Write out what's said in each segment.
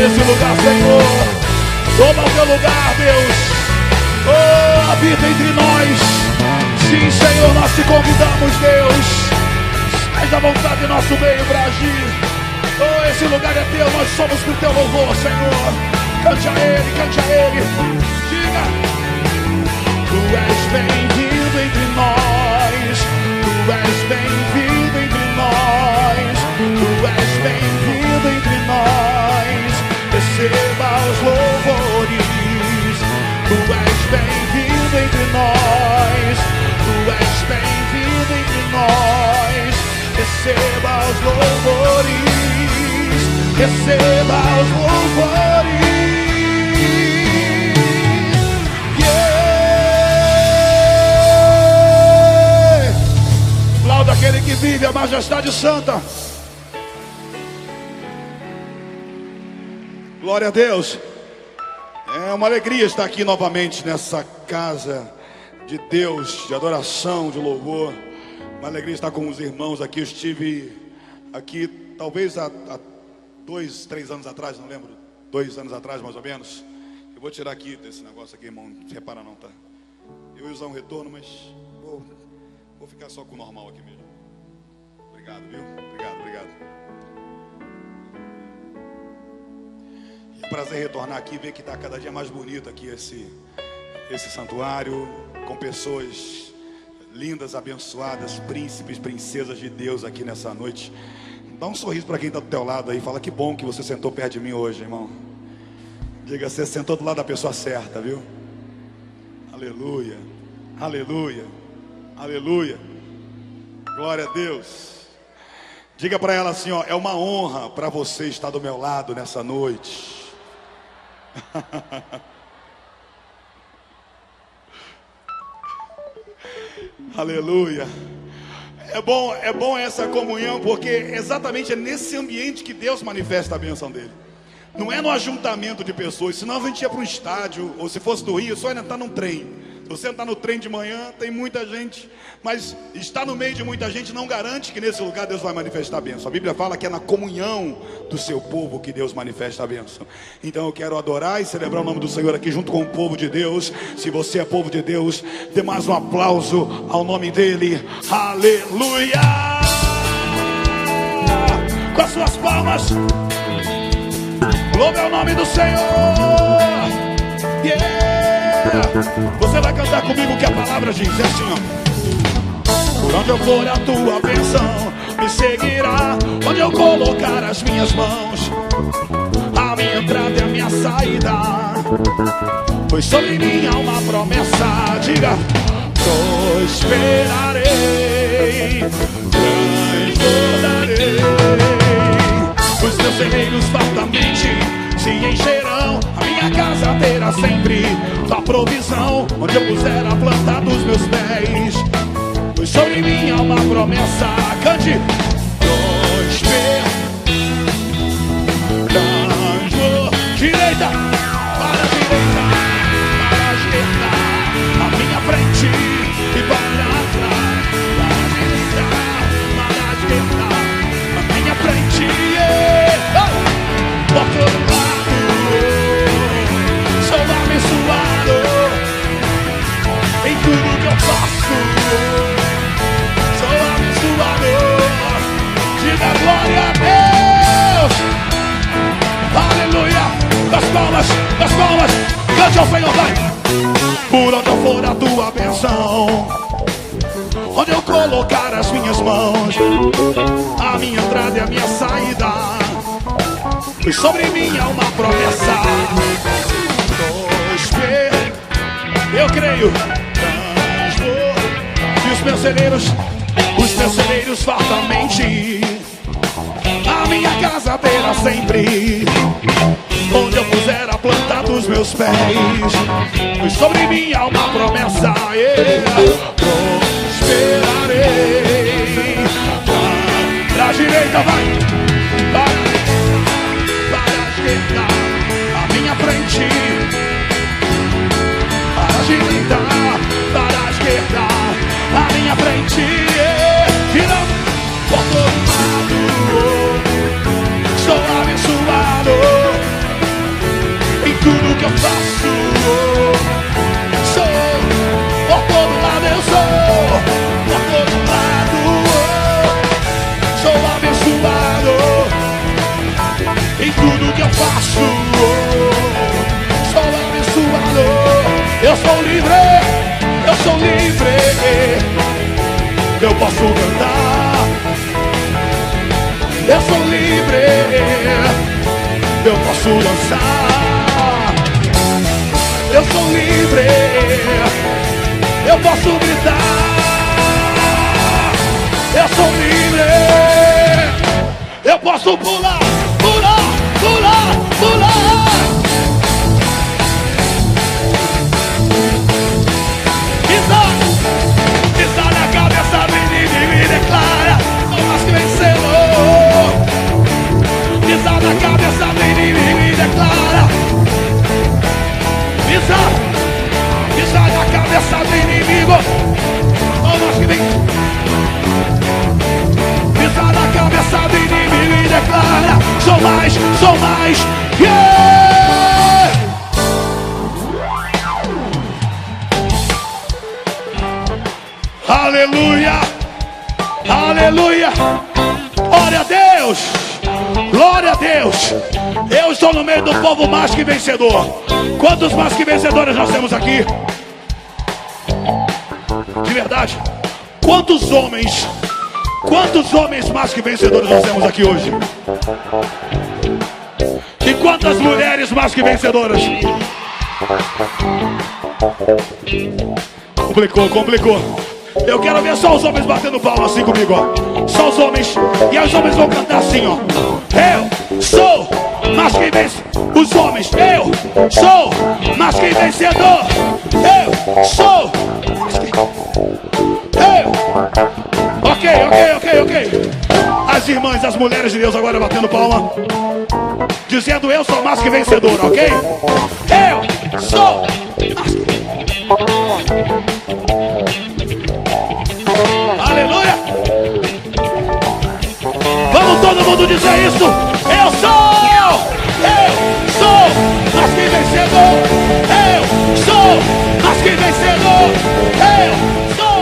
nesse lugar, Senhor. Toma o teu lugar, Deus. Oh, habita entre nós. Sim, Senhor, nós te convidamos, Deus. Faz a vontade do nosso meio para agir. Oh, esse lugar é teu, nós somos pro teu louvor, Senhor. Cante a Ele, cante a Ele. Diga: Tu és bem-vindo entre nós. Tu és bem-vindo entre nós. Tu és bem-vindo entre nós. Receba os louvores. Tu és bem-vindo entre nós. Tu és bem-vindo entre nós. Receba os louvores. Receba os louvores. Aplauda aquele que vive a majestade santa. Glória a Deus. É uma alegria estar aqui novamente nessa casa de Deus, de adoração, de louvor. Uma alegria estar com os irmãos aqui. Eu estive aqui talvez há 2, 3 anos atrás, não lembro, 2 anos atrás mais ou menos. Eu vou tirar aqui desse negócio aqui, irmão, não se repara não, tá? Eu ia usar um retorno, mas vou ficar só com o normal aqui mesmo. Obrigado, viu? Obrigado. E é um prazer retornar aqui e ver que está cada dia mais bonito aqui esse santuário, com pessoas lindas, abençoadas, príncipes, princesas de Deus aqui nessa noite. Dá um sorriso para quem está do teu lado aí. Fala: que bom que você sentou perto de mim hoje, irmão. Diga: você sentou do lado da pessoa certa, viu? Aleluia, aleluia, aleluia. Glória a Deus. Diga para ela assim, ó: é uma honra para você estar do meu lado nessa noite. Aleluia. É bom essa comunhão, porque exatamente é nesse ambiente que Deus manifesta a bênção dele. Não é no ajuntamento de pessoas, senão a gente ia para um estádio, ou se fosse do Rio, só ia entrar num trem. Se você entrar no trem de manhã, tem muita gente, mas estar no meio de muita gente não garante que nesse lugar Deus vai manifestar a bênção. A Bíblia fala que é na comunhão do seu povo que Deus manifesta a bênção. Então eu quero adorar e celebrar o nome do Senhor aqui junto com o povo de Deus. Se você é povo de Deus, dê mais um aplauso ao nome dele. Aleluia! Com as suas palmas, louve o nome do Senhor. Yeah! Você vai cantar comigo que a palavra diz assim, ó: por onde eu for a tua bênção me seguirá, onde eu colocar as minhas mãos, a minha entrada e a minha saída, pois sobre mim há uma promessa. Diga: prosperarei, transbordarei, os meus celeiros fartamente se encherão, a minha casa terá sempre tua provisão, onde eu puser a planta dos meus pés, pois sobre mim há uma promessa. Cante: direita, para a direita, para a esquerda, à minha frente e para trás, para a direita, para a esquerda, à minha frente, por todo lado, sou abençoado em tudo que eu faço, sou abençoado. Diga glória a Deus, aleluia. Das palmas, cante ao Senhor, vai. Por onde eu for a tua bênção, onde eu colocar as minhas mãos, a minha entrada e a minha saída, pois sobre mim há uma promessa. Eu creio. E os meus celeiros fartamente, a minha casa terá sempre, onde eu puser a planta dos meus pés, pois sobre mim há uma promessa. Prosperarei. Pra direita, vai. Para a esquerda, à minha frente. Para a direita, para a esquerda, à minha frente. Virando por todo lado, sou abençoado eu faço. Sou, por todo lado eu sou, por todo lado. Sou abençoado em tudo que eu faço. Sou abençoado. Eu sou livre, eu sou livre. Eu posso cantar. Eu sou livre. Eu posso dançar. Eu sou livre. Eu posso gritar. Eu sou livre. Eu posso pular, pular, pular, pular. Pisar na cabeça do inimigo e declara: sou mais que vencedor. Pisar na cabeça do inimigo e declara: pisar na cabeça do inimigo. Sou mais que vencedor. Pisar na cabeça do inimigo e declara: sou mais, yeah! Aleluia, aleluia, glória a Deus, glória a Deus. Eu estou no meio do povo mais que vencedor. Quantos mais que vencedores nós temos aqui? De verdade, quantos homens mais que vencedores nós temos aqui hoje? E quantas mulheres mais que vencedoras? Complicou. Eu quero ver só os homens batendo palma assim comigo, ó. Só os homens. E os homens vão cantar assim, ó. Eu sou mais que vencedor. Os homens. Eu sou mais que vencedor. Eu sou mais que... Ok. As irmãs, as mulheres de Deus agora batendo palma, dizendo: eu sou mais que vencedor, ok? Eu sou mais que... Aleluia! Vamos todo mundo dizer isso! Eu sou mais que vencedor! Eu sou mais que vencedor! Eu sou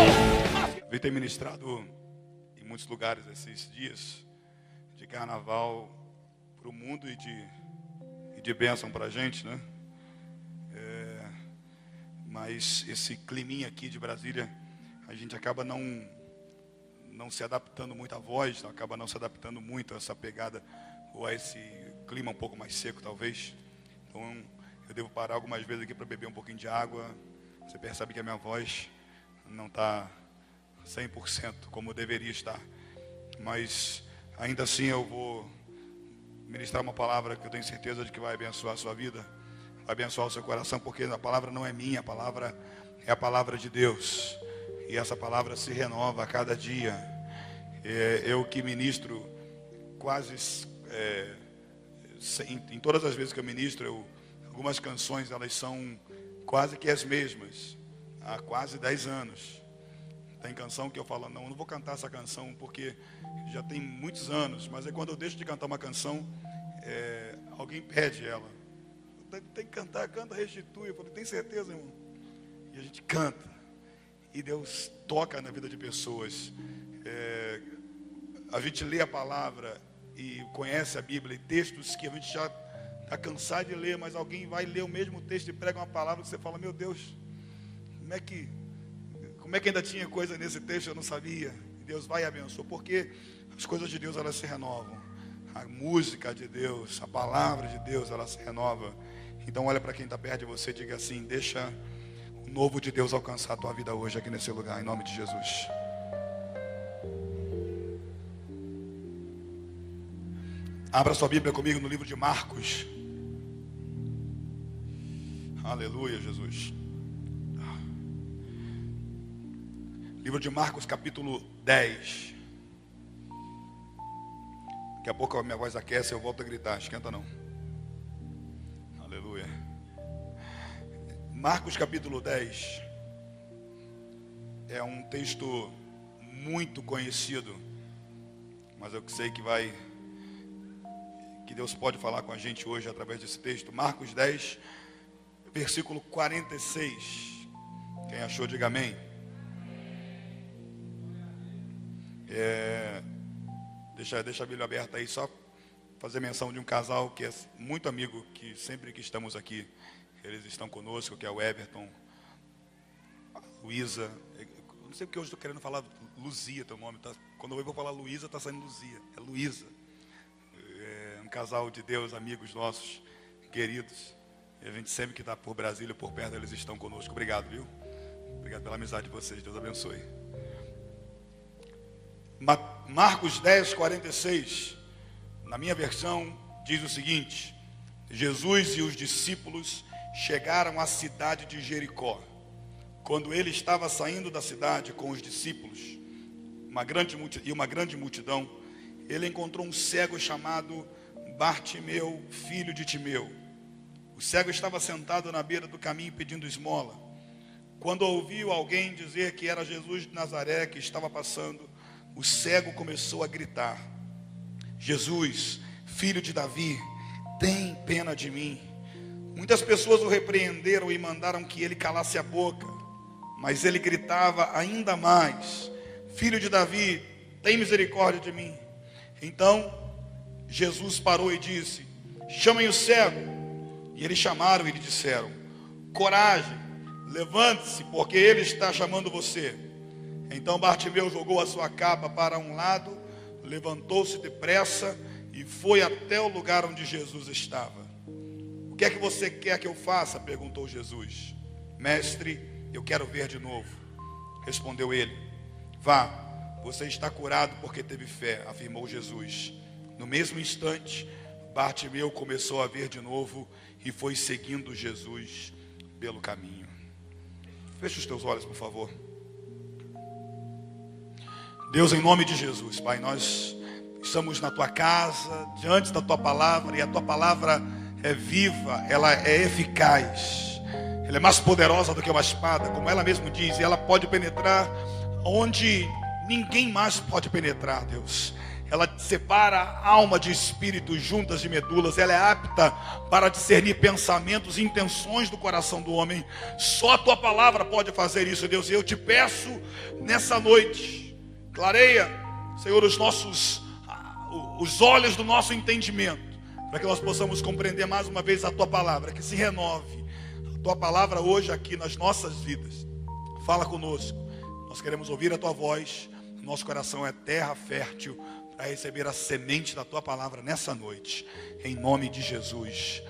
mais que... Eu tenho ministrado em muitos lugares esses dias de carnaval para o mundo e de bênção para a gente, né? Mas esse climinha aqui de Brasília, a gente acaba não se adaptando muito à voz, acaba não se adaptando muito a essa pegada ou a esse clima um pouco mais seco, talvez. Então eu devo parar algumas vezes aqui para beber um pouquinho de água. Você percebe que a minha voz não está 100% como deveria estar, mas ainda assim eu vou ministrar uma palavra que eu tenho certeza de que vai abençoar a sua vida, vai abençoar o seu coração, porque a palavra não é minha, a palavra é a palavra de Deus, e essa palavra se renova a cada dia. Eu que ministro quase em todas as vezes que eu ministro, algumas canções elas são quase que as mesmas há quase 10 anos. Tem canção que eu falo: não vou cantar essa canção porque já tem muitos anos, mas é quando eu deixo de cantar uma canção, alguém pede ela. Tem que cantar, canta, restitui. Eu falei: tem certeza, irmão? E a gente canta. E Deus toca na vida de pessoas. A gente lê a palavra e conhece a Bíblia, e textos que a gente já está cansado de ler, mas alguém vai ler o mesmo texto e prega uma palavra que você fala: meu Deus, como é que ainda tinha coisa nesse texto, eu não sabia. E Deus vai e abençoa, porque as coisas de Deus elas se renovam. A música de Deus, a palavra de Deus, ela se renova. Então olha para quem está perto de você e diga assim: deixa o novo de Deus alcançar a tua vida hoje aqui nesse lugar, em nome de Jesus. Abra sua Bíblia comigo no livro de Marcos. Aleluia, Jesus. Livro de Marcos, capítulo 10. Daqui a pouco a minha voz aquece e eu volto a gritar. Esquenta não. Aleluia. Marcos, capítulo 10. É um texto muito conhecido, mas eu sei que Deus pode falar com a gente hoje através desse texto. Marcos 10, versículo 46. Quem achou, diga amém. Deixa a Bíblia aberta aí, só fazer menção de um casal que é muito amigo, que sempre que estamos aqui, eles estão conosco, que é o Everton, a Luísa. Não sei porque hoje estou querendo falar Luzia, teu nome. Tá? Quando eu vou falar Luísa, está saindo Luzia. É Luísa. É um casal de Deus, amigos nossos, queridos. E a gente sempre que está por Brasília, por perto, eles estão conosco. Obrigado, viu? Obrigado pela amizade de vocês. Deus abençoe. Marcos 10, 46. Na minha versão, diz o seguinte: Jesus e os discípulos chegaram à cidade de Jericó. Quando ele estava saindo da cidade com os discípulos, uma grande multidão, ele encontrou um cego chamado Bartimeu, filho de Timeu. O cego estava sentado na beira do caminho pedindo esmola. Quando ouviu alguém dizer que era Jesus de Nazaré que estava passando, o cego começou a gritar: Jesus, filho de Davi, tem pena de mim. Muitas pessoas o repreenderam e mandaram que ele calasse a boca, mas ele gritava ainda mais: Filho de Davi, tem misericórdia de mim. Então Jesus parou e disse: chamem o cego. E eles chamaram e lhe disseram: coragem, levante-se, porque ele está chamando você. Então Bartimeu jogou a sua capa para um lado, levantou-se depressa e foi até o lugar onde Jesus estava. O que é que você quer que eu faça? Perguntou Jesus. Mestre, eu quero ver de novo. Respondeu ele. Vá, você está curado porque teve fé, afirmou Jesus. No mesmo instante, Bartimeu começou a ver de novo e foi seguindo Jesus pelo caminho. Feche os teus olhos, por favor. Deus, em nome de Jesus, Pai, nós estamos na tua casa, diante da tua palavra, e a tua palavra é viva, ela é eficaz, ela é mais poderosa do que uma espada, como ela mesma diz, e ela pode penetrar onde ninguém mais pode penetrar, Deus. Ela separa alma de espírito, juntas de medulas. Ela é apta para discernir pensamentos e intenções do coração do homem. Só a tua palavra pode fazer isso, Deus. E eu te peço nessa noite, clareia, Senhor, os olhos do nosso entendimento, para que nós possamos compreender mais uma vez a tua palavra, que se renove a tua palavra hoje aqui nas nossas vidas. Fala conosco, nós queremos ouvir a tua voz. Nosso coração é terra fértil para receber a semente da tua palavra nessa noite, em nome de Jesus,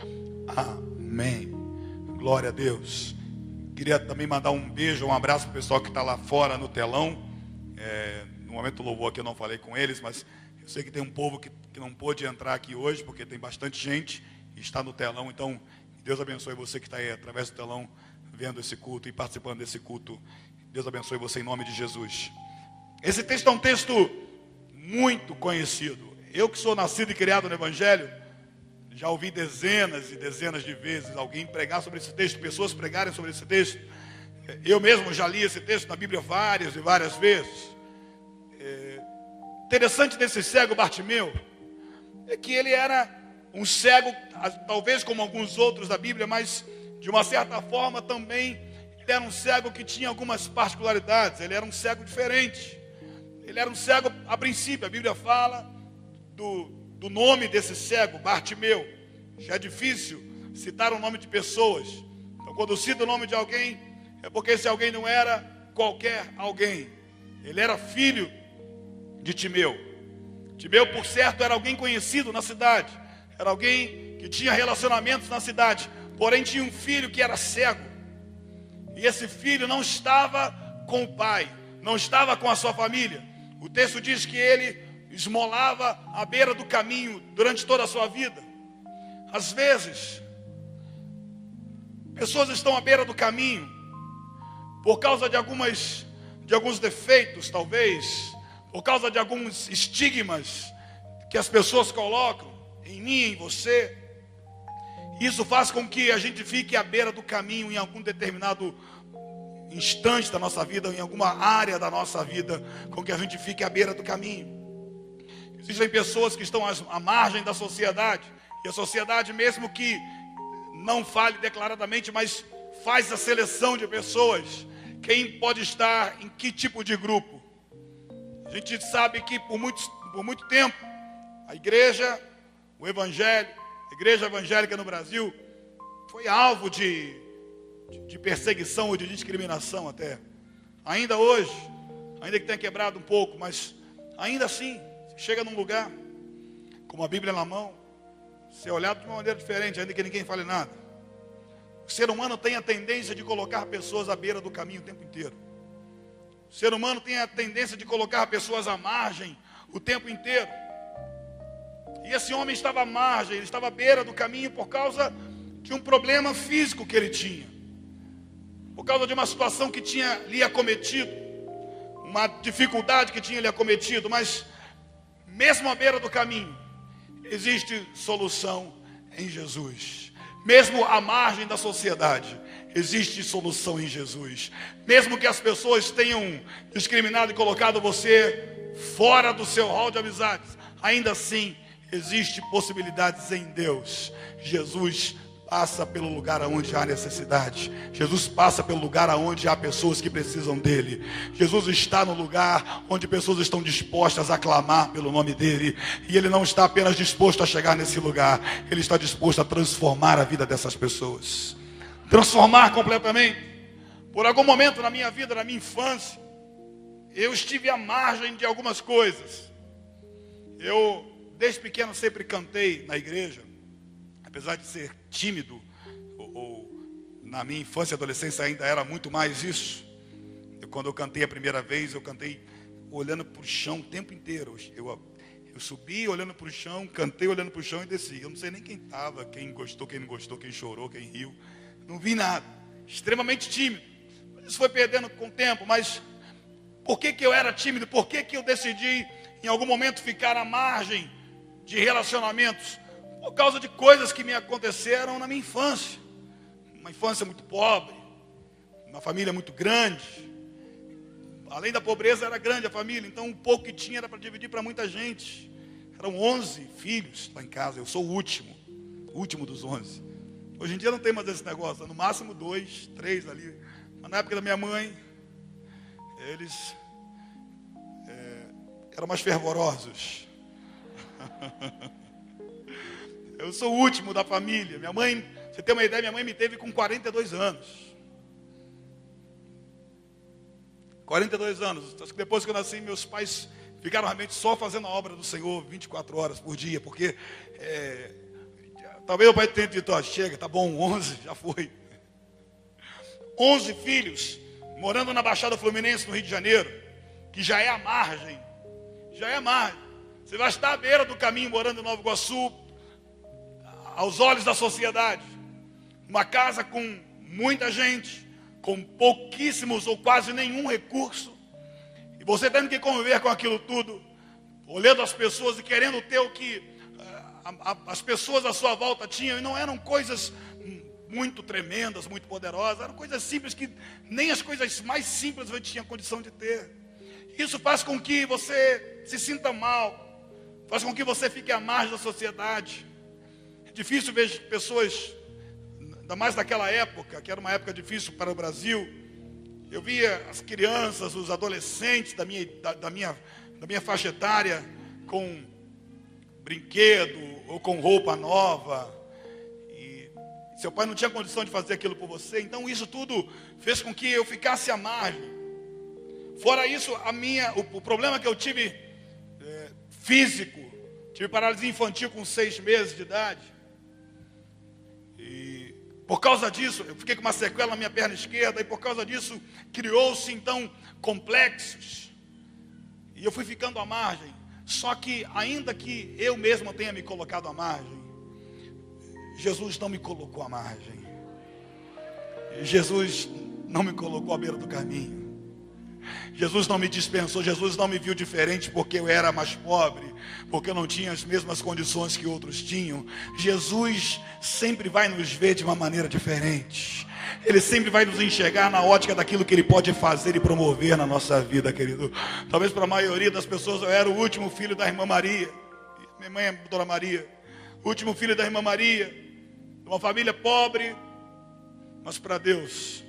amém. Glória a Deus. Queria também mandar um beijo, um abraço para o pessoal que está lá fora no telão. No momento do louvor aqui eu não falei com eles, mas eu sei que tem um povo que não pôde entrar aqui hoje, porque tem bastante gente e está no telão. Então, Deus abençoe você que está aí através do telão, vendo esse culto e participando desse culto. Deus abençoe você em nome de Jesus. Esse texto é um texto muito conhecido. Eu que sou nascido e criado no Evangelho, já ouvi dezenas e dezenas de vezes alguém pregar sobre esse texto, pessoas pregarem sobre esse texto. Eu mesmo já li esse texto na Bíblia várias e várias vezes. Interessante desse cego Bartimeu é que ele era um cego, talvez como alguns outros da Bíblia, mas de uma certa forma também ele era um cego que tinha algumas particularidades. Ele era um cego diferente. Ele era um cego a princípio. A Bíblia fala do nome desse cego, Bartimeu. Já é difícil citar o nome de pessoas. Então, quando cita o nome de alguém, é porque esse alguém não era qualquer alguém. Ele era filho de Timeu. Timeu, por certo, era alguém conhecido na cidade. Era alguém que tinha relacionamentos na cidade. Porém, tinha um filho que era cego. E esse filho não estava com o pai, não estava com a sua família. O texto diz que ele esmolava à beira do caminho durante toda a sua vida. Às vezes, pessoas estão à beira do caminho por causa de alguns defeitos, talvez, por causa de alguns estigmas que as pessoas colocam em mim, em você. Isso faz com que a gente fique à beira do caminho em algum determinado instante da nossa vida, em alguma área da nossa vida, com que a gente fique à beira do caminho. Existem pessoas que estão à margem da sociedade, e a sociedade, mesmo que não fale declaradamente, mas faz a seleção de pessoas. Quem pode estar em que tipo de grupo? A gente sabe que por muito tempo, a igreja, o evangelho, a igreja evangélica no Brasil, foi alvo de perseguição ou de discriminação até. Ainda hoje, ainda que tenha quebrado um pouco, mas ainda assim, você chega num lugar, com uma Bíblia na mão, você é olhado de uma maneira diferente, ainda que ninguém fale nada. O ser humano tem a tendência de colocar pessoas à beira do caminho o tempo inteiro. O ser humano tem a tendência de colocar pessoas à margem o tempo inteiro. E esse homem estava à margem, ele estava à beira do caminho por causa de um problema físico que ele tinha. Por causa de uma situação que tinha lhe acometido, uma dificuldade que tinha lhe acometido, mas mesmo à beira do caminho, existe solução em Jesus. Mesmo à margem da sociedade, existe solução em Jesus. Mesmo que as pessoas tenham discriminado e colocado você fora do seu hall de amizades, ainda assim, existe possibilidades em Deus. Jesus passa pelo lugar onde há necessidade. Jesus passa pelo lugar onde há pessoas que precisam dele. Jesus está no lugar onde pessoas estão dispostas a clamar pelo nome dele. E ele não está apenas disposto a chegar nesse lugar, ele está disposto a transformar a vida dessas pessoas. Transformar completamente. Por algum momento na minha vida, na minha infância, eu estive à margem de algumas coisas. Eu, desde pequeno, sempre cantei na igreja. Apesar de ser tímido, ou na minha infância e adolescência ainda era muito mais isso. Quando eu cantei a primeira vez, eu cantei olhando para o chão o tempo inteiro. Eu subi olhando para o chão, cantei olhando para o chão e desci. Eu não sei nem quem estava, quem gostou, quem não gostou, quem chorou, quem riu. Não vi nada. Extremamente tímido. Isso foi perdendo com o tempo, mas por que eu era tímido? Por que eu decidi em algum momento ficar à margem de relacionamentos? Por causa de coisas que me aconteceram na minha infância. Uma infância muito pobre, uma família muito grande. Além da pobreza, era grande a família, então o pouco que tinha era para dividir para muita gente. Eram 11 filhos lá em casa, eu sou o último dos 11. Hoje em dia não tem mais esse negócio, no máximo 2, 3 ali. Mas na época da minha mãe, eles eram mais fervorosos. Eu sou o último da família. Minha mãe, você tem uma ideia, minha mãe me teve com 42 anos. 42 anos. Acho que depois que eu nasci, meus pais ficaram realmente só fazendo a obra do Senhor 24 horas por dia, porque talvez o pai tenha dito, chega, tá bom, 11, já foi. 11 filhos, morando na Baixada Fluminense, no Rio de Janeiro, que já é a margem. Já é a margem. Você vai estar à beira do caminho, morando em Nova Iguaçu, aos olhos da sociedade, uma casa com muita gente, com pouquíssimos ou quase nenhum recurso, e você tendo que conviver com aquilo tudo, olhando as pessoas e querendo ter o que as pessoas à sua volta tinham, e não eram coisas muito tremendas, muito poderosas, eram coisas simples que nem as coisas mais simples você tinha condição de ter. Isso faz com que você se sinta mal, faz com que você fique à margem da sociedade. Difícil ver pessoas, ainda mais naquela época, que era uma época difícil para o Brasil. Eu via as crianças, os adolescentes da minha faixa etária com brinquedo ou com roupa nova. E seu pai não tinha condição de fazer aquilo por você. Então isso tudo fez com que eu ficasse à margem. Fora isso, o problema que eu tive físico, tive paralisia infantil com 6 meses de idade. Por causa disso, eu fiquei com uma sequela na minha perna esquerda, e por causa disso, criou-se então complexos. E eu fui ficando à margem. Só que, ainda que eu mesmo tenha me colocado à margem, Jesus não me colocou à margem. Jesus não me colocou à beira do caminho. Jesus não me dispensou, Jesus não me viu diferente porque eu era mais pobre, porque eu não tinha as mesmas condições que outros tinham. Jesus sempre vai nos ver de uma maneira diferente. Ele sempre vai nos enxergar na ótica daquilo que Ele pode fazer e promover na nossa vida, querido. Talvez para a maioria das pessoas eu era o último filho da irmã Maria. Minha mãe é a doutora Maria. O último filho da irmã Maria. de uma família pobre, mas para Deus,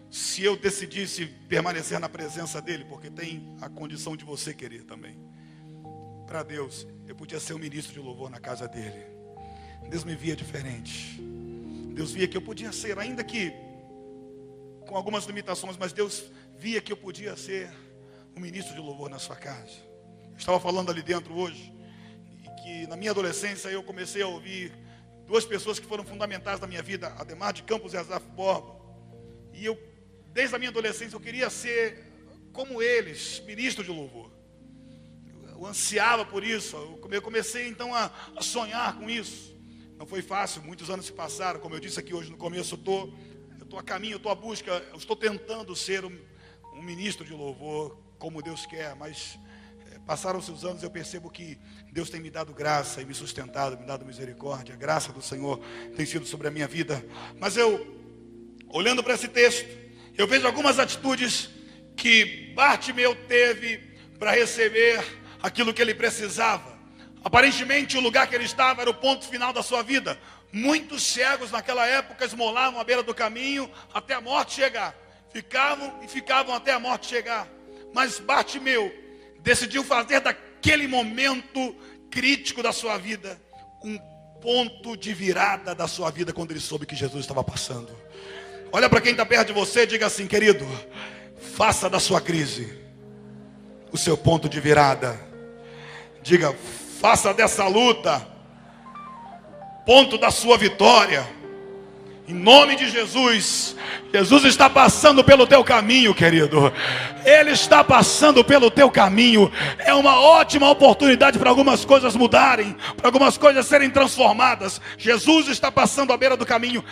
se eu decidisse permanecer na presença dele, porque tem a condição de você querer também, para Deus, eu podia ser um ministro de louvor na casa dele. Deus me via diferente. Deus via que eu podia ser, ainda que com algumas limitações, mas Deus via que eu podia ser um ministro de louvor na sua casa. Eu estava falando ali dentro hoje, e que na minha adolescência eu comecei a ouvir duas pessoas que foram fundamentais na minha vida, Ademar de Campos e Asaf Borba. E eu, desde a minha adolescência, eu queria ser como eles, ministro de louvor. Eu ansiava por isso, eu comecei então a sonhar com isso. Não foi fácil, muitos anos se passaram, como eu disse aqui hoje no começo, eu estou a caminho, eu estou à busca, eu estou tentando ser um ministro de louvor, como Deus quer, mas passaram-se os anos, eu percebo que Deus tem me dado graça e me sustentado, me dado misericórdia. A graça do Senhor tem sido sobre a minha vida. Mas eu, olhando para esse texto, eu vejo algumas atitudes que Bartimeu teve para receber aquilo que ele precisava. Aparentemente o lugar que ele estava era o ponto final da sua vida. Muitos cegos naquela época esmolavam à beira do caminho até a morte chegar. Ficavam até a morte chegar. Mas Bartimeu decidiu fazer daquele momento crítico da sua vida um ponto de virada da sua vida, quando ele soube que Jesus estava passando. Olha para quem está perto de você e diga assim: querido, faça da sua crise o seu ponto de virada. Diga: faça dessa luta ponto da sua vitória. Em nome de Jesus. Jesus está passando pelo teu caminho, querido. Ele está passando pelo teu caminho. É uma ótima oportunidade para algumas coisas mudarem, para algumas coisas serem transformadas. Jesus está passando à beira do caminho.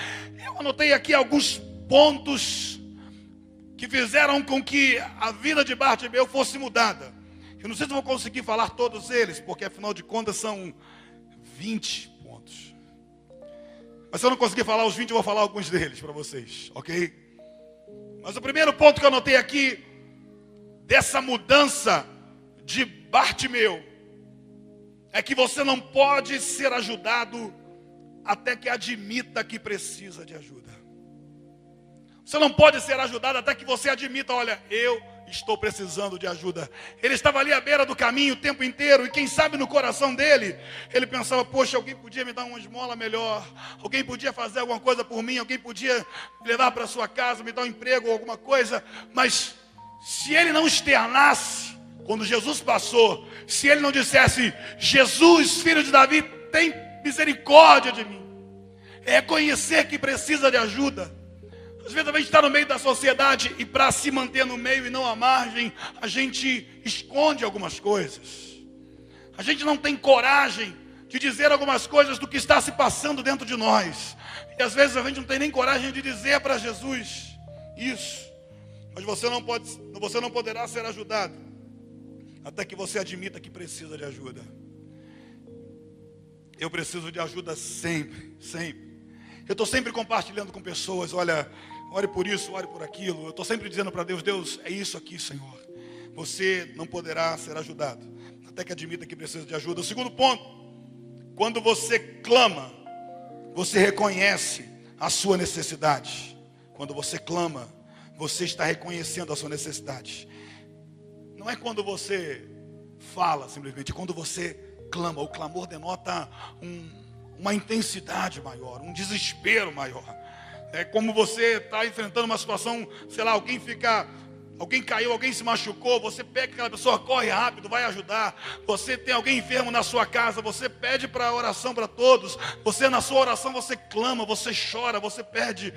Eu anotei aqui alguns pontos que fizeram com que a vida de Bartimeu fosse mudada. Eu não sei se vou conseguir falar todos eles, porque afinal de contas são 20 pontos. Mas se eu não conseguir falar os 20, eu vou falar alguns deles para vocês, ok? Mas o primeiro ponto que eu anotei aqui, dessa mudança de Bartimeu, é que você não pode ser ajudado até que admita que precisa de ajuda. Você não pode ser ajudado até que você admita: olha, eu estou precisando de ajuda. Ele estava ali à beira do caminho o tempo inteiro, e quem sabe no coração dele, ele pensava: poxa, alguém podia me dar uma esmola melhor, alguém podia fazer alguma coisa por mim, alguém podia me levar para a sua casa, me dar um emprego ou alguma coisa. Mas se ele não externasse, quando Jesus passou, se ele não dissesse: Jesus, filho de Davi, tem misericórdia de mim, é reconhecer que precisa de ajuda. Às vezes a gente está no meio da sociedade e para se manter no meio e não à margem, a gente esconde algumas coisas. A gente não tem coragem de dizer algumas coisas do que está se passando dentro de nós. E às vezes a gente não tem nem coragem de dizer para Jesus isso. Mas você não poderá ser ajudado até que você admita que precisa de ajuda. Eu preciso de ajuda sempre, sempre. Eu estou sempre compartilhando com pessoas: olha, ore por isso, ore por aquilo. Eu estou sempre dizendo para Deus: Deus, é isso aqui, Senhor. Você não poderá ser ajudado até que admita que precisa de ajuda. O segundo ponto: quando você clama, você reconhece a sua necessidade. Quando você clama, você está reconhecendo a sua necessidade. Não é quando você fala simplesmente, é quando você clama. O clamor denota uma intensidade maior, um desespero maior. É como você está enfrentando uma situação, sei lá, alguém caiu, alguém se machucou, você pega aquela pessoa, corre rápido, vai ajudar. Você tem alguém enfermo na sua casa, você pede para oração para todos. Você, na sua oração, você clama, você chora, você pede.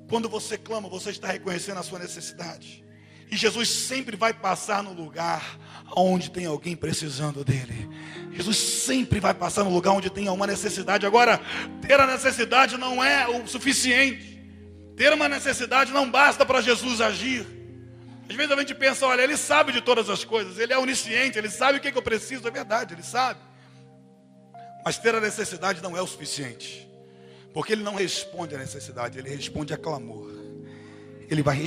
Quando você clama, você está reconhecendo a sua necessidade. E Jesus sempre vai passar no lugar onde tem alguém precisando dele. Jesus sempre vai passar no lugar onde tem uma necessidade. Agora, ter a necessidade não é o suficiente. Ter uma necessidade não basta para Jesus agir. Às vezes a gente pensa: olha, ele sabe de todas as coisas, ele é onisciente, ele sabe o que eu preciso. É verdade, ele sabe. Mas ter a necessidade não é o suficiente. Porque ele não responde à necessidade, ele responde a clamor. Ele vai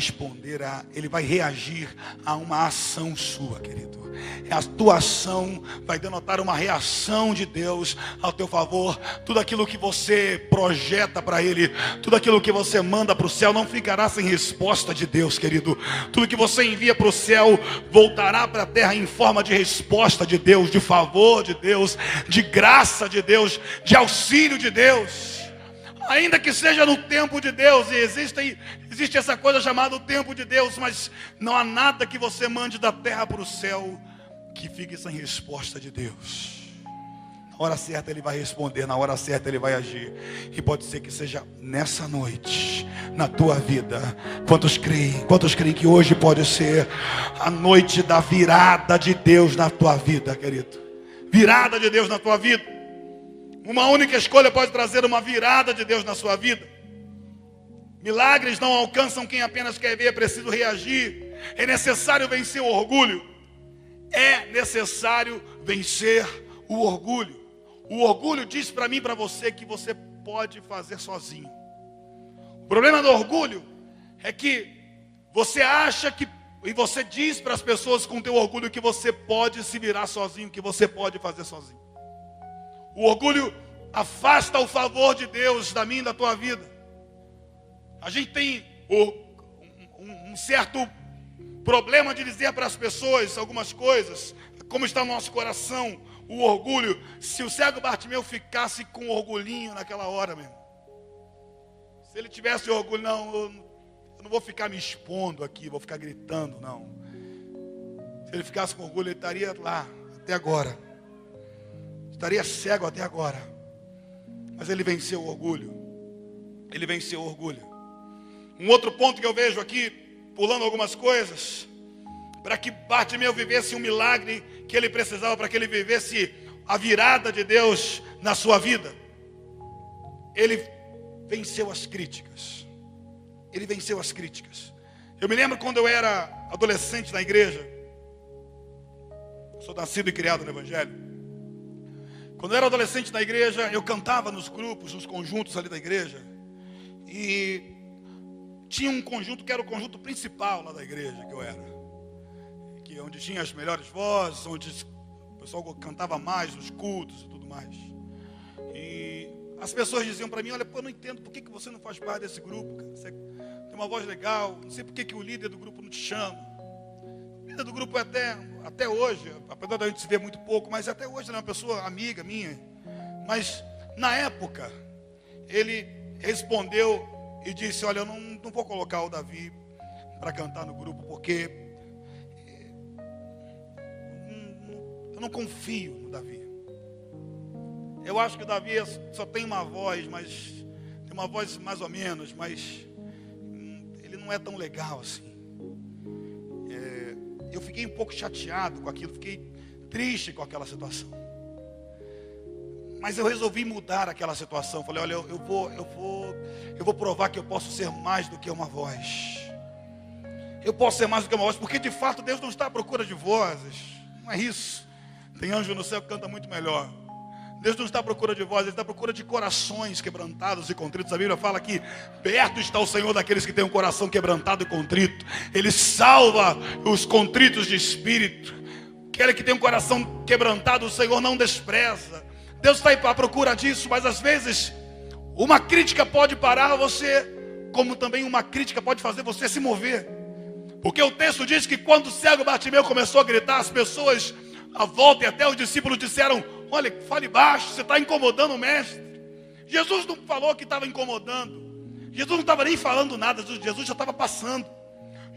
ele vai reagir a uma ação sua, querido. A tua ação vai denotar uma reação de Deus ao teu favor. Tudo aquilo que você projeta para Ele, tudo aquilo que você manda para o céu, não ficará sem resposta de Deus, querido. Tudo que você envia para o céu, voltará para a terra em forma de resposta de Deus, de favor de Deus, de graça de Deus, de auxílio de Deus. Ainda que seja no tempo de Deus, e existe essa coisa chamada o tempo de Deus, mas não há nada que você mande da terra para o céu que fique sem resposta de Deus. Na hora certa Ele vai responder, na hora certa Ele vai agir. E pode ser que seja nessa noite, na tua vida. Quantos creem que hoje pode ser a noite da virada de Deus na tua vida, querido? Virada de Deus na tua vida. Uma única escolha pode trazer uma virada de Deus na sua vida. Milagres não alcançam quem apenas quer ver, é preciso reagir. É necessário vencer o orgulho. É necessário vencer o orgulho. O orgulho diz para mim e para você que você pode fazer sozinho. O problema do orgulho é que você acha que, e você diz para as pessoas com teu orgulho que você pode se virar sozinho, que você pode fazer sozinho. O orgulho afasta o favor de Deus da minha e da tua vida. A gente tem um certo problema de dizer para as pessoas algumas coisas, como está no nosso coração, o orgulho. Se o cego Bartimeu ficasse com um orgulhinho naquela hora mesmo, se ele tivesse orgulho, não, eu não vou ficar me expondo aqui, vou ficar gritando, não. Se ele ficasse com orgulho, ele estaria lá até agora. Estaria cego até agora. Mas ele venceu o orgulho. Ele venceu o orgulho. Um outro ponto que eu vejo aqui, pulando algumas coisas, para que Bartimeu vivesse um milagre que ele precisava, para que ele vivesse a virada de Deus na sua vida. Ele venceu as críticas. Ele venceu as críticas. Eu me lembro quando eu era adolescente na igreja. Sou nascido e criado no Evangelho. Quando eu era adolescente na igreja, eu cantava nos grupos, nos conjuntos ali da igreja. E tinha um conjunto que era o conjunto principal lá da igreja que eu era. Onde tinha as melhores vozes, onde o pessoal cantava mais nos cultos e tudo mais. E as pessoas diziam para mim, olha, eu não entendo por que você não faz parte desse grupo, cara. Você tem uma voz legal, não sei por que o líder do grupo não te chama. O líder do grupo até hoje, apesar de a gente se ver muito pouco, mas até hoje ele é uma pessoa amiga minha. Mas na época, ele respondeu e disse, olha, eu não vou colocar o Davi para cantar no grupo, porque eu não confio no Davi. Eu acho que o Davi só tem uma voz, mas tem uma voz mais ou menos, mas ele não é tão legal assim. Eu fiquei um pouco chateado com aquilo, fiquei triste com aquela situação. Mas eu resolvi mudar aquela situação. Falei, olha, eu vou provar que eu posso ser mais do que uma voz. Eu posso ser mais do que uma voz, porque de fato Deus não está à procura de vozes. Não é isso. Tem anjo no céu que canta muito melhor. Deus não está à procura de vozes, Ele está à procura de corações quebrantados e contritos. A Bíblia fala que perto está o Senhor daqueles que têm um coração quebrantado e contrito. Ele salva os contritos de espírito. Aquele que tem um coração quebrantado, o Senhor não despreza. Deus está à procura disso, mas às vezes uma crítica pode parar você, como também uma crítica pode fazer você se mover. Porque o texto diz que quando o cego Bartimeu começou a gritar, as pessoas à volta e até os discípulos disseram, olha, fale baixo, você está incomodando o mestre. Jesus não falou que estava incomodando. Jesus não estava nem falando nada, Jesus já estava passando.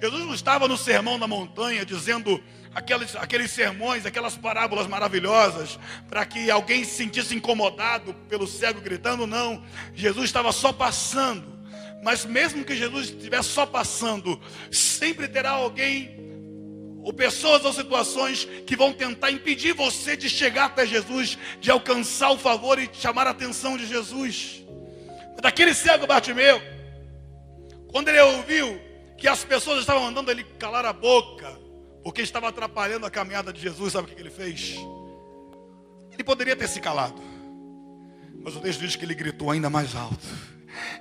Jesus não estava no sermão da montanha dizendo aqueles sermões, aquelas parábolas maravilhosas para que alguém se sentisse incomodado pelo cego gritando, não. Jesus estava só passando. Mas mesmo que Jesus estivesse só passando, sempre terá alguém ou pessoas ou situações que vão tentar impedir você de chegar até Jesus, de alcançar o favor e chamar a atenção de Jesus. Daquele cego Bartimeu, quando ele ouviu que as pessoas estavam mandando ele calar a boca, porque estava atrapalhando a caminhada de Jesus, sabe o que ele fez? Ele poderia ter se calado, mas o texto diz que ele gritou ainda mais alto.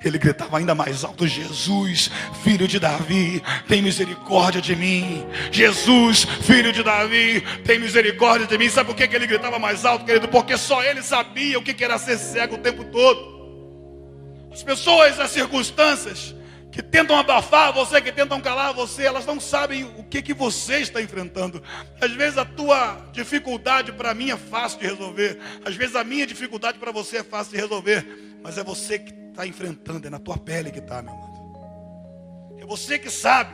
ele gritava ainda mais alto: Jesus, filho de Davi, tem misericórdia de mim. Jesus, filho de Davi, tem misericórdia de mim. Sabe por que ele gritava mais alto, querido? Porque só ele sabia o que era ser cego o tempo todo. As pessoas, as circunstâncias que tentam abafar você, que tentam calar você, elas não sabem o que você está enfrentando. Às vezes a tua dificuldade para mim é fácil de resolver. Às vezes a minha dificuldade para você é fácil de resolver. Mas é você que está enfrentando, é na tua pele que está, meu amado. É você que sabe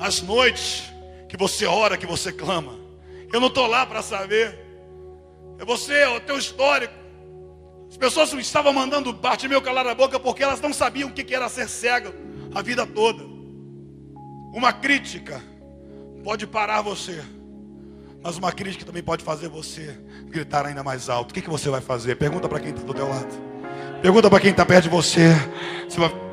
as noites que você ora, que você clama. Eu não estou lá para saber. É você, é o teu histórico. As pessoas estavam mandando Bartimeu calar a boca porque elas não sabiam o que era ser cego a vida toda. Uma crítica pode parar você, mas uma crítica também pode fazer você gritar ainda mais alto. O que você vai fazer? Pergunta para quem está do teu lado. Pergunta para quem está perto de você.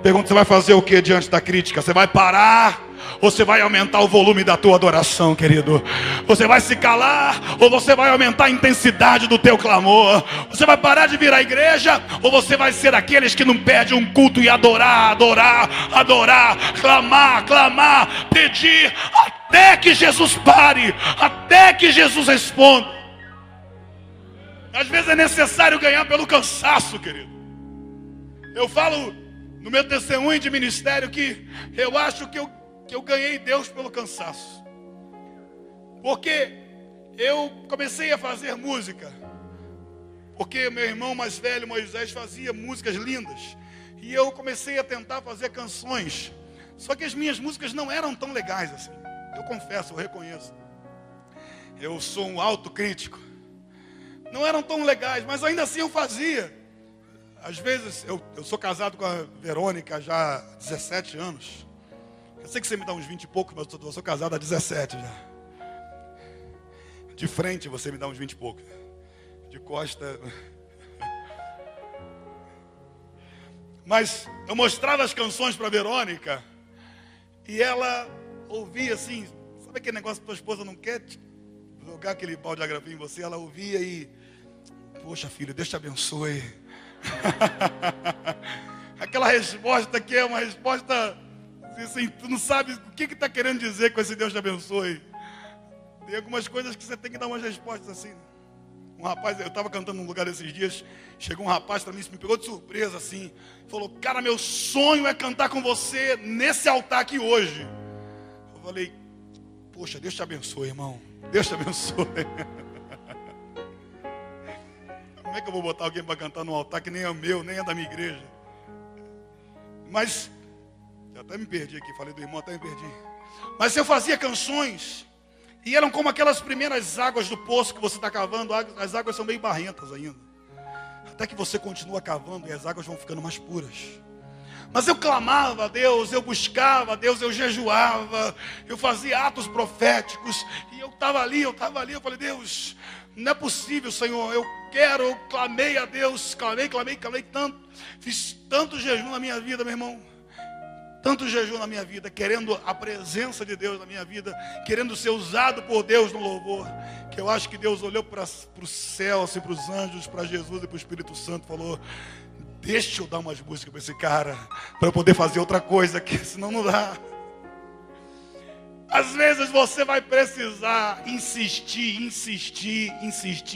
Pergunta: você vai fazer o que diante da crítica? Você vai parar? Ou você vai aumentar o volume da tua adoração, querido? Você vai se calar? Ou você vai aumentar a intensidade do teu clamor? Você vai parar de vir à igreja? Ou você vai ser aqueles que não perdem um culto e adorar, clamar, pedir, até que Jesus pare, até que Jesus responda? Às vezes é necessário ganhar pelo cansaço, querido. Eu falo no meu testemunho de ministério que eu acho que eu ganhei Deus pelo cansaço. Porque eu comecei a fazer música. Porque meu irmão mais velho, Moisés, fazia músicas lindas. E eu comecei a tentar fazer canções. Só que as minhas músicas não eram tão legais assim. Eu confesso, eu reconheço. Eu sou um autocrítico. Não eram tão legais, mas ainda assim eu fazia. Às vezes, eu sou casado com a Verônica já há 17 anos. Eu sei que você me dá uns 20 e poucos, mas eu sou casado há 17 já. De frente você me dá uns 20 e poucos. De costa. Mas eu mostrava as canções para a Verônica. E ela ouvia assim. Sabe aquele negócio que tua esposa não quer jogar aquele balde de agrafim em você? Ela ouvia e: poxa, filho, Deus te abençoe. Aquela resposta que é uma resposta assim, tu não sabe o que está querendo dizer com esse Deus te abençoe. Tem algumas coisas que você tem que dar umas respostas assim. Um rapaz, eu estava cantando num lugar esses dias, chegou um rapaz para mim, me pegou de surpresa assim, falou: cara, meu sonho é cantar com você nesse altar aqui hoje. Eu falei: poxa, Deus te abençoe, irmão, Deus te abençoe. Como é que eu vou botar alguém para cantar num altar que nem é meu, nem é da minha igreja? Mas eu até me perdi aqui, falei do irmão, até me perdi. Mas eu fazia canções e eram como aquelas primeiras águas do poço que você está cavando. As águas são meio barrentas ainda, até que você continua cavando e as águas vão ficando mais puras. Mas eu clamava a Deus, eu buscava a Deus, eu jejuava, eu fazia atos proféticos. E eu estava ali, eu falei: Deus, não é possível, Senhor, eu clamei a Deus, clamei tanto, fiz tanto jejum na minha vida, meu irmão, tanto jejum na minha vida, querendo a presença de Deus na minha vida, querendo ser usado por Deus no louvor, que eu acho que Deus olhou para o céu, assim, para os anjos, para Jesus e para o Espírito Santo, falou: deixa eu dar umas músicas para esse cara, para eu poder fazer outra coisa aqui, senão não dá. Às vezes você vai precisar insistir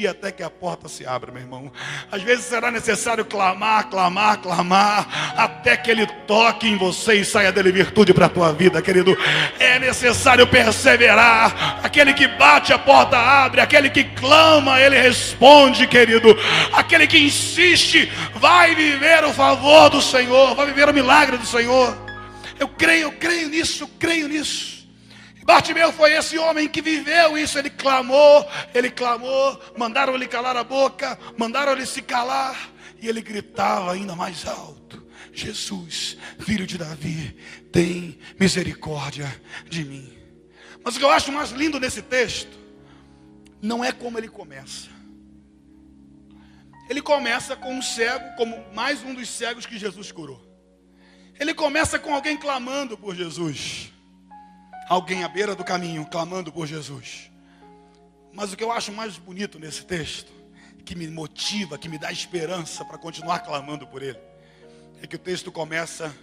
até que a porta se abra, meu irmão. Às vezes será necessário clamar, até que Ele toque em você e saia dele virtude para a tua vida, querido. É necessário perseverar. Aquele que bate, a porta abre. Aquele que clama, Ele responde, querido. Aquele que insiste vai viver o favor do Senhor, vai viver o milagre do Senhor. Eu creio nisso. Bartimeu foi esse homem que viveu isso. Ele clamou, mandaram ele calar a boca, mandaram ele se calar, e ele gritava ainda mais alto: Jesus, filho de Davi, tem misericórdia de mim. Mas o que eu acho mais lindo nesse texto não é como ele começa. Ele começa com um cego, como mais um dos cegos que Jesus curou. Ele começa com alguém clamando por Jesus. Alguém à beira do caminho, clamando por Jesus. Mas o que eu acho mais bonito nesse texto, que me motiva, que me dá esperança para continuar clamando por Ele, é que o texto começa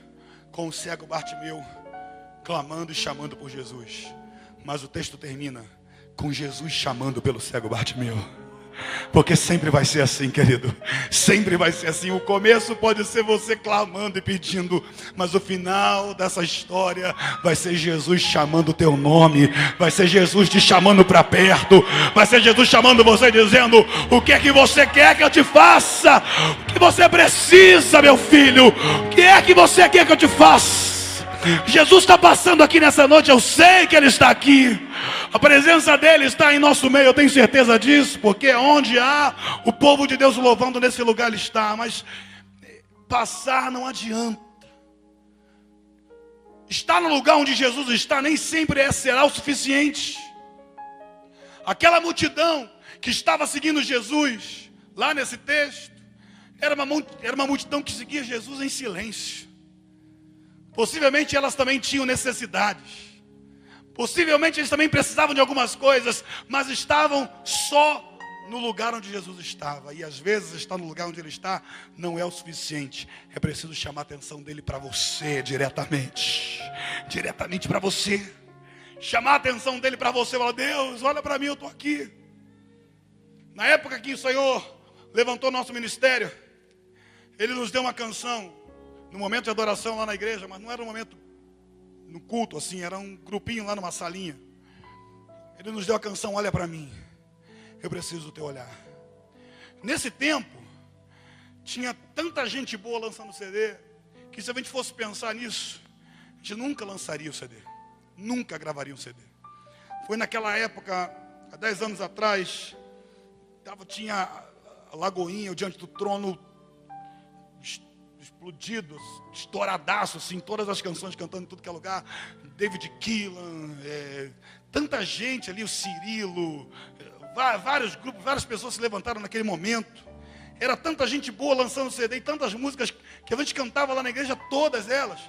com o cego Bartimeu clamando e chamando por Jesus. Mas o texto termina com Jesus chamando pelo cego Bartimeu. Porque sempre vai ser assim, querido. Sempre vai ser assim. O começo pode ser você clamando e pedindo, mas o final dessa história vai ser Jesus chamando o teu nome. Vai ser Jesus te chamando para perto. Vai ser Jesus chamando você dizendo: o que é que você quer que eu te faça? O que você precisa, meu filho? O que é que você quer que eu te faça? Jesus está passando aqui nessa noite. Eu sei que Ele está aqui. A presença dEle está em nosso meio, eu tenho certeza disso, porque onde há o povo de Deus louvando, nesse lugar Ele está. Mas passar não adianta. Estar no lugar onde Jesus está nem sempre será o suficiente. Aquela multidão que estava seguindo Jesus, lá nesse texto, era uma multidão que seguia Jesus em silêncio. Possivelmente elas também tinham necessidades. Possivelmente eles também precisavam de algumas coisas, mas estavam só no lugar onde Jesus estava. E às vezes estar no lugar onde Ele está não é o suficiente. É preciso chamar a atenção dEle para você diretamente. Diretamente para você. Chamar a atenção dEle para você. Falar: Deus, olha para mim, eu estou aqui. Na época que o Senhor levantou nosso ministério, Ele nos deu uma canção no momento de adoração lá na igreja, mas não era um momento no culto assim, era um grupinho lá numa salinha. Ele nos deu a canção Olha para mim, eu preciso do teu olhar. Nesse tempo tinha tanta gente boa lançando CD, que se a gente fosse pensar nisso, a gente nunca lançaria o CD, nunca gravaria um CD. Foi naquela época, há 10 anos atrás, tinha a Lagoinha, o Diante do Trono explodido, estouradaço, assim, todas as canções cantando em tudo que é lugar. David Keelan, tanta gente ali, o Cirilo, vários grupos, várias pessoas se levantaram naquele momento. Era tanta gente boa lançando CD, e tantas músicas que a gente cantava lá na igreja, todas elas.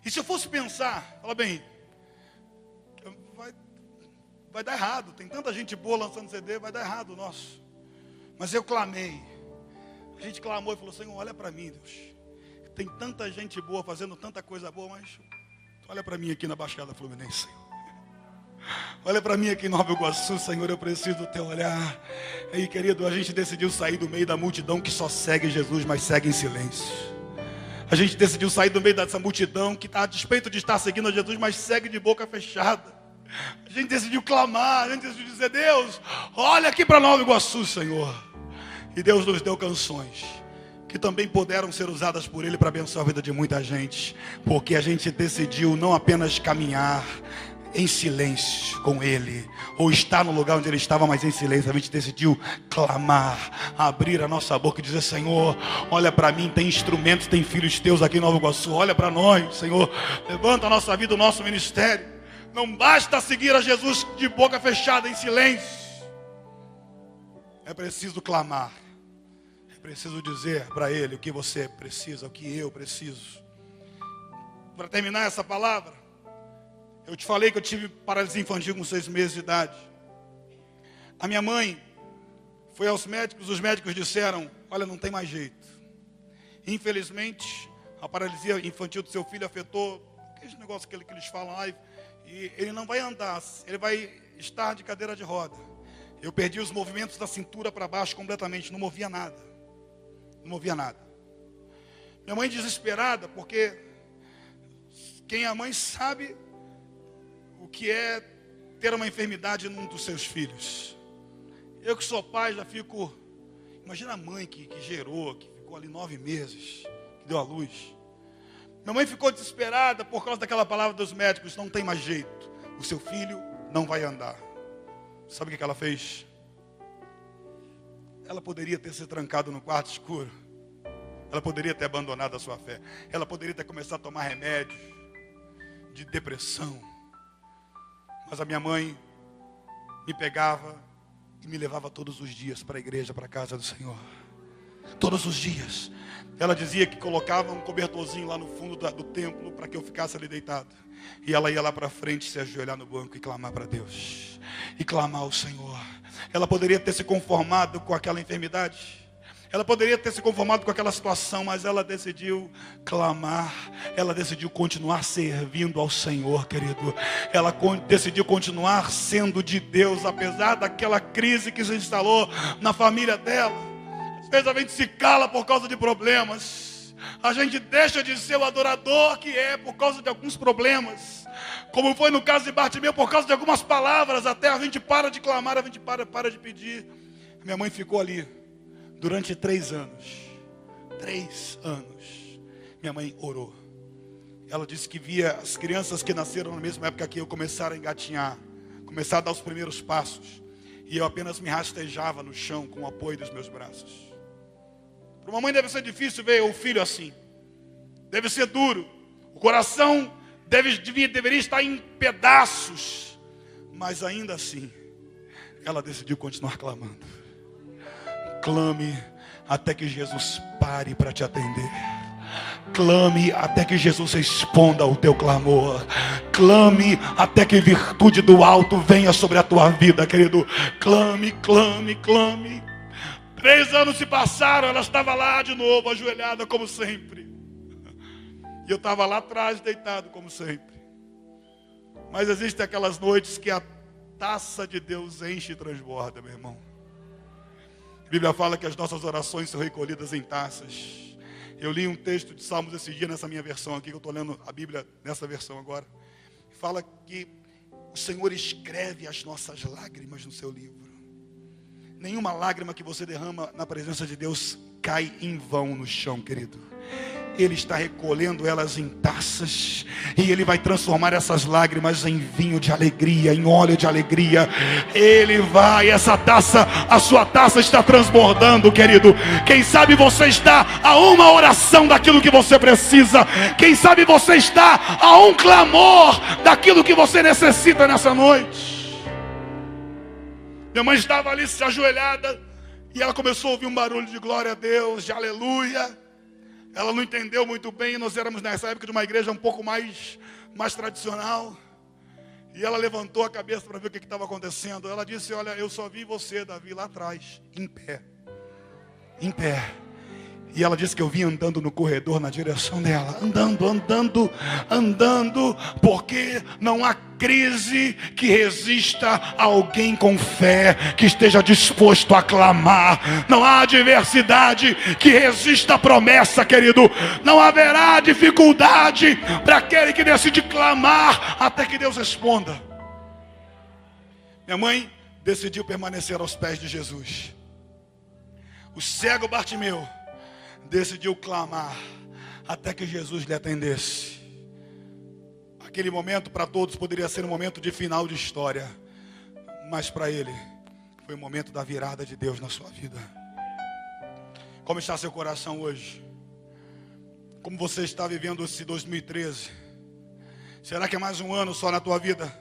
E se eu fosse pensar, fala bem, vai dar errado, tem tanta gente boa lançando CD, vai dar errado o nosso. Mas eu clamei. A gente clamou e falou: Senhor, olha para mim, Deus. Tem tanta gente boa fazendo tanta coisa boa, mas olha para mim aqui na Baixada Fluminense, Senhor. Olha para mim aqui em Nova Iguaçu, Senhor, eu preciso do teu olhar. Aí, querido, a gente decidiu sair do meio da multidão que só segue Jesus, mas segue em silêncio. A gente decidiu sair do meio dessa multidão que está a despeito de estar seguindo a Jesus, mas segue de boca fechada. A gente decidiu clamar, a gente decidiu dizer: Deus, olha aqui para Nova Iguaçu, Senhor. E Deus nos deu canções que também puderam ser usadas por Ele para abençoar a vida de muita gente. Porque a gente decidiu não apenas caminhar em silêncio com Ele, ou estar no lugar onde Ele estava, mas em silêncio. A gente decidiu clamar, abrir a nossa boca e dizer: Senhor, olha para mim, tem instrumentos, tem filhos teus aqui em Nova Iguaçu. Olha para nós, Senhor, levanta a nossa vida, o nosso ministério. Não basta seguir a Jesus de boca fechada, em silêncio. É preciso clamar. Preciso dizer para Ele o que você precisa, o que eu preciso. Para terminar essa palavra, eu te falei que eu tive paralisia infantil com 6 meses de idade. A minha mãe foi aos médicos, os médicos disseram: olha, não tem mais jeito. Infelizmente, a paralisia infantil do seu filho afetou aquele negócio que eles falam lá, e ele não vai andar, ele vai estar de cadeira de roda. Eu perdi os movimentos da cintura para baixo completamente, não movia nada. Não movia nada. Minha mãe desesperada, porque quem é mãe sabe o que é ter uma enfermidade num dos seus filhos. Eu que sou pai já fico... Imagina a mãe que gerou, que ficou ali 9 meses, que deu à luz. Minha mãe ficou desesperada por causa daquela palavra dos médicos: não tem mais jeito, o seu filho não vai andar. Sabe o que ela fez? Ela poderia ter se trancado no quarto escuro. Ela poderia ter abandonado a sua fé. Ela poderia ter começado a tomar remédio de depressão. Mas a minha mãe me pegava e me levava todos os dias para a igreja, para a casa do Senhor. Todos os dias. Ela dizia que colocava um cobertorzinho lá no fundo do templo para que eu ficasse ali deitado. E ela ia lá para frente, se ajoelhar no banco e clamar para Deus. E clamar ao Senhor. Ela poderia ter se conformado com aquela enfermidade. Ela poderia ter se conformado com aquela situação, mas ela decidiu clamar. Ela decidiu continuar servindo ao Senhor, querido. Ela decidiu continuar sendo de Deus, apesar daquela crise que se instalou na família dela. Às vezes a gente se cala por causa de problemas. A gente deixa de ser o adorador que é por causa de alguns problemas. Como foi no caso de Bartimeu, por causa de algumas palavras. Até a gente para de clamar, a gente para de pedir. Minha mãe ficou ali durante 3 anos. 3 anos. Minha mãe orou. Ela disse que via as crianças que nasceram na mesma época que eu começaram a engatinhar, começaram a dar os primeiros passos. E eu apenas me rastejava no chão com o apoio dos meus braços. Para uma mãe deve ser difícil ver o filho assim. Deve ser duro. O coração deveria estar em pedaços. Mas ainda assim, ela decidiu continuar clamando. Clame até que Jesus pare para te atender. Clame até que Jesus responda ao teu clamor. Clame até que virtude do alto venha sobre a tua vida, querido. Clame, clame, clame. 3 anos se passaram, ela estava lá de novo, ajoelhada como sempre. E eu estava lá atrás, deitado como sempre. Mas existem aquelas noites que a taça de Deus enche e transborda, meu irmão. A Bíblia fala que as nossas orações são recolhidas em taças. Eu li um texto de Salmos esse dia nessa minha versão aqui, que eu estou lendo a Bíblia nessa versão agora. Fala que o Senhor escreve as nossas lágrimas no seu livro. Nenhuma lágrima que você derrama na presença de Deus cai em vão no chão, querido. Ele está recolhendo elas em taças. E Ele vai transformar essas lágrimas em vinho de alegria, em óleo de alegria. Ele vai, essa taça, a sua taça está transbordando, querido. Quem sabe você está a uma oração daquilo que você precisa. Quem sabe você está a um clamor daquilo que você necessita nessa noite. Minha mãe estava ali se ajoelhada. E ela começou a ouvir um barulho de glória a Deus, de aleluia. Ela não entendeu muito bem. Nós éramos nessa época de uma igreja um pouco mais tradicional. E ela levantou a cabeça para ver o que estava acontecendo. Ela disse: olha, eu só vi você, Davi, lá atrás, em pé. Em pé. E ela disse que eu vim andando no corredor na direção dela. Andando. Porque não há crise que resista a alguém com fé, que esteja disposto a clamar. Não há adversidade que resista à promessa, querido. Não haverá dificuldade para aquele que decide clamar até que Deus responda. Minha mãe decidiu permanecer aos pés de Jesus. O cego Bartimeu decidiu clamar até que Jesus lhe atendesse. Aquele momento para todos poderia ser um momento de final de história, mas para ele foi o momento da virada de Deus na sua vida. Como está seu coração hoje? Como você está vivendo esse 2013? Será que é mais um ano só na tua vida?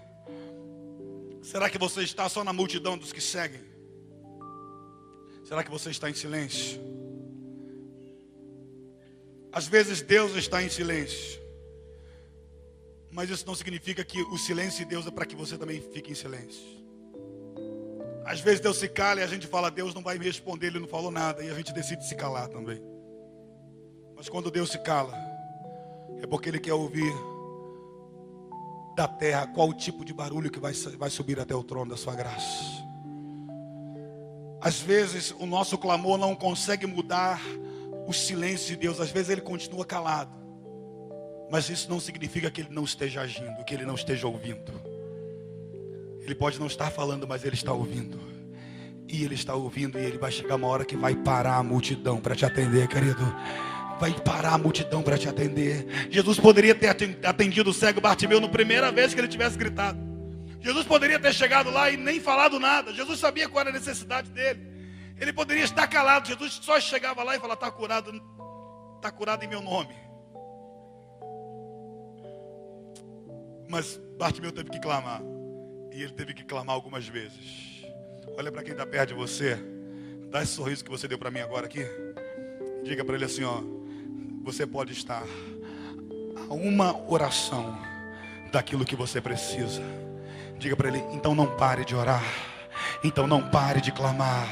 Será que você está só na multidão dos que seguem? Será que você está em silêncio? Às vezes Deus está em silêncio, mas isso não significa que o silêncio de Deus é para que você também fique em silêncio. Às vezes Deus se cala e a gente fala: Deus não vai me responder, Ele não falou nada, e a gente decide se calar também. Mas quando Deus se cala, é porque Ele quer ouvir da terra qual o tipo de barulho que vai subir até o trono da sua graça. Às vezes o nosso clamor não consegue mudar o silêncio de Deus. Às vezes Ele continua calado, mas isso não significa que Ele não esteja agindo, que Ele não esteja ouvindo. Ele pode não estar falando, mas Ele está ouvindo. E Ele está ouvindo, e Ele vai chegar uma hora que vai parar a multidão para te atender, querido. Vai parar a multidão para te atender. Jesus poderia ter atendido o cego Bartimeu na primeira vez que ele tivesse gritado. Jesus poderia ter chegado lá e nem falado nada. Jesus sabia qual era a necessidade dele. Ele poderia estar calado. Jesus só chegava lá e falava: está curado em meu nome. Mas Bartimeu teve que clamar. E ele teve que clamar algumas vezes. Olha para quem está perto de você. Dá esse sorriso que você deu para mim agora aqui. Diga para ele assim: ó, você pode estar a uma oração daquilo que você precisa. Diga para ele: então não pare de orar. Então não pare de clamar.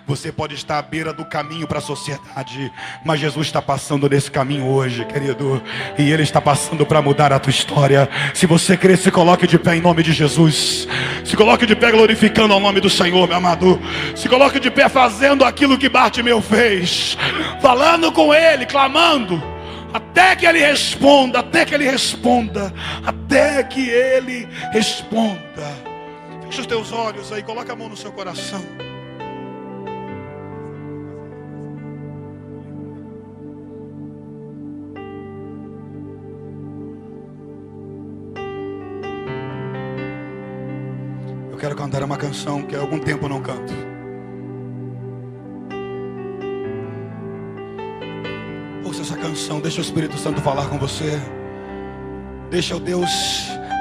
Você pode estar à beira do caminho para a sociedade, mas Jesus está passando nesse caminho hoje, querido. E Ele está passando para mudar a tua história. Se você crer, se coloque de pé em nome de Jesus. Se coloque de pé glorificando ao nome do Senhor, meu amado. Se coloque de pé fazendo aquilo que Bartimeu fez, falando com Ele, clamando, até que Ele responda, até que Ele responda, até que Ele responda. Feche os teus olhos aí, coloca a mão no seu coração. Eu quero cantar uma canção que há algum tempo eu não canto. Ouça essa canção, deixa o Espírito Santo falar com você. Deixa o Deus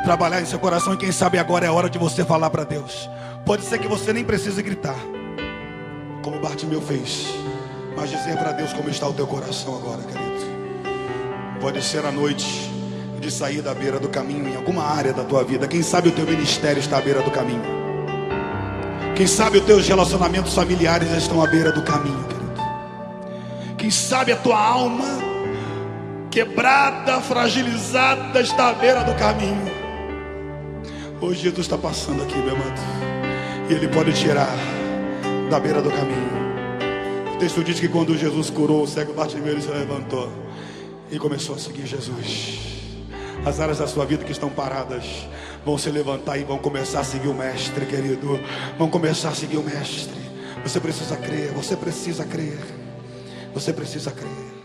trabalhar em seu coração. E quem sabe agora é a hora de você falar para Deus. Pode ser que você nem precise gritar, como Bartimeu fez, mas dizer para Deus como está o teu coração agora, querido. Pode ser a noite de sair da beira do caminho em alguma área da tua vida. Quem sabe o teu ministério está à beira do caminho. Quem sabe os teus relacionamentos familiares estão à beira do caminho, querido. Quem sabe a tua alma quebrada, fragilizada, está à beira do caminho. Hoje Jesus está passando aqui, meu amado, e Ele pode tirar da beira do caminho. O texto diz que quando Jesus curou o cego Bartimeu, ele se levantou e começou a seguir Jesus. As áreas da sua vida que estão paradas vão se levantar e vão começar a seguir o Mestre, querido. Vão começar a seguir o Mestre. Você precisa crer, você precisa crer. Você precisa crer.